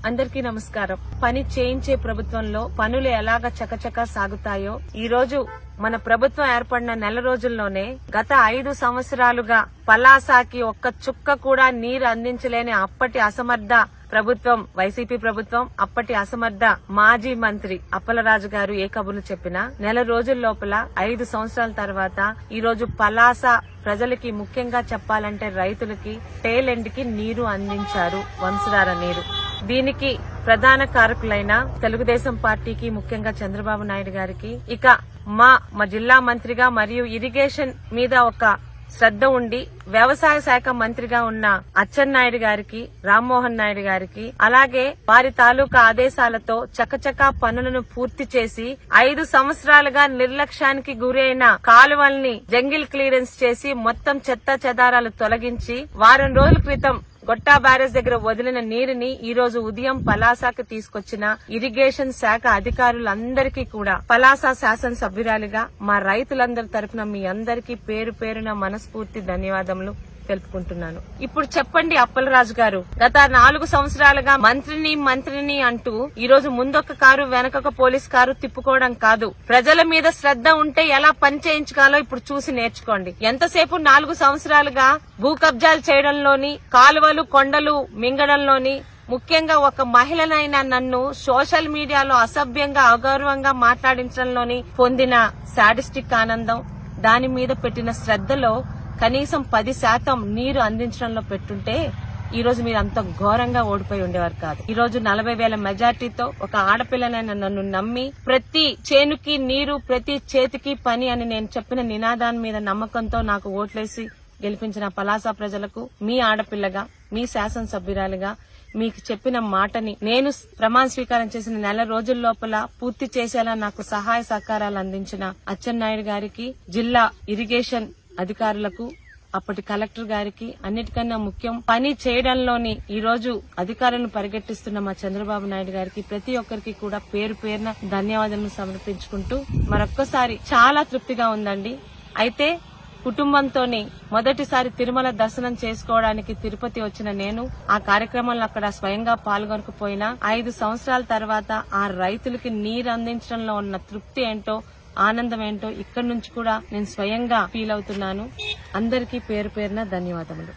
అందరికీ నమస్కారం. పని చేయించే ప్రభుత్వంలో పనులు ఎలాగ చకచకా సాగుతాయో ఈ రోజు మన ప్రభుత్వం ఏర్పడిన నెల రోజుల్లోనే గత 5 సంవత్సరాలుగా పలాసకి ఒక్క చుక్క కూడా నీరు అందించలేని అప్పటి అసమర్థ ప్రభుత్వం వైసీపీ ప్రభుత్వం, అప్పటి అసమర్థ మాజీ మంత్రి అప్పలరాజు గారు ఏ కబుర్లు చెప్పినా నెల రోజుల లోపల 5 సంవత్సరాల తర్వాత ఈ రోజు పలాస ప్రజలకి, ముఖ్యంగా చెప్పాలంటే రైతులకి టేల్ ఎండ్ కి నీరు అందించారు, వంశధార నీరు. దీనికి ప్రధాన కారకులైన తెలుగుదేశం పార్టీకి, ముఖ్యంగా చంద్రబాబు నాయుడు గారికి, ఇక మా జిల్లా మంత్రిగా మరియు ఇరిగేషన్ మీద ఒక శ్రద్ధ ఉండి వ్యవసాయ శాఖ మంత్రిగా ఉన్న అచ్చెన్నాయుడు గారికి, రామ్మోహన్ నాయుడు గారికి, అలాగే వారి తాలూకా ఆదేశాలతో చకచకా పనులను పూర్తి చేసి 5 సంవత్సరాలుగా నిర్లక్ష్యానికి గురైన కాలువల్ని జంగిల్ క్లియరెన్స్ చేసి మొత్తం చెత్త చెదారాలు తొలగించి వారం రోజుల క్రితం గొట్టా బ్యారేజ్ దగ్గర వదిలిన నీరుని ఈ రోజు ఉదయం పలాసకి తీసుకొచ్చిన ఇరిగేషన్ శాఖ అధికారులందరికీ కూడా పలాస శాసనసభ్యురాలిగా మా రైతులందరి తరపున మీ అందరికీ పేరు పేరున మనస్ఫూర్తి ధన్యవాదములు తెలుపుకుంటున్నాను. ఇప్పుడు చెప్పండి అప్పలరాజు గారు, గత 4 సంవత్సరాలుగా మంత్రిని అంటూ ఈ రోజు ముందొక కారు వెనకొక పోలీస్ కారు తిప్పుకోవడం కాదు, ప్రజల మీద శ్రద్ధ ఉంటే ఎలా పని చేయించుకోవాలో ఇప్పుడు చూసి నేర్చుకోండి. ఎంతసేపు 4 సంవత్సరాలుగా భూ కబ్జాలు చేయడంలోని, కాలువలు కొండలు మింగడంలోని, ముఖ్యంగా ఒక మహిళనైనా నన్ను సోషల్ మీడియాలో అసభ్యంగా అగౌరవంగా మాట్లాడించడంలోని పొందిన సాడిస్టిక్ ఆనందం, దాని మీద పెట్టిన శ్రద్ధలో కనీసం 10% నీరు అందించడంలో పెట్టుంటే ఈ రోజు మీరు అంత ఘోరంగా ఓడిపోయి ఉండేవారు కాదు. ఈ రోజు 40,000 మెజార్టీతో ఒక ఆడపిల్లనైనా నన్ను నమ్మి ప్రతి చేనుకి నీరు, ప్రతి చేతికి పని అని నేను చెప్పిన నినాదాన్ని మీద నమ్మకంతో నాకు ఓట్లేసి గెలిపించిన పలాస ప్రజలకు మీ ఆడపిల్లగా, మీ శాసనసభ్యురాలిగా మీకు చెప్పిన మాటని నేను ప్రమాణ స్వీకారం చేసిన నెల రోజుల లోపల పూర్తి చేసేలా నాకు సహాయ సహకారాలు అందించిన అచ్చెన్నాయుడు గారికి, జిల్లా ఇరిగేషన్ అధికారులకు, అప్పటి కలెక్టర్ గారికి, అన్నిటికన్నా ముఖ్యం పని చేయడంలోని ఈ రోజు అధికారులను పరిగెట్టిస్తున్న మా చంద్రబాబు నాయుడు గారికి, ప్రతి ఒక్కరికి కూడా పేరు పేరున ధన్యవాదాలు సమర్పించుకుంటూ మరొక్కసారి చాలా తృప్తిగా ఉందండి. అయితే కుటుంబంతోని మొదటిసారి తిరుమల దర్శనం చేసుకోవడానికి తిరుపతి వచ్చిన నేను ఆ కార్యక్రమంలో అక్కడ స్వయంగా పాల్గొనకపోయినా 5 సంవత్సరాల తర్వాత ఆ రైతులకి నీరు అందించడంలో ఉన్న తృప్తి ఏంటో, ఆనందం ఏంటో ఇక్కడి నుంచి కూడా నేను స్వయంగా ఫీల్ అవుతున్నాను. అందరికీ పేరు పేరున ధన్యవాదములు.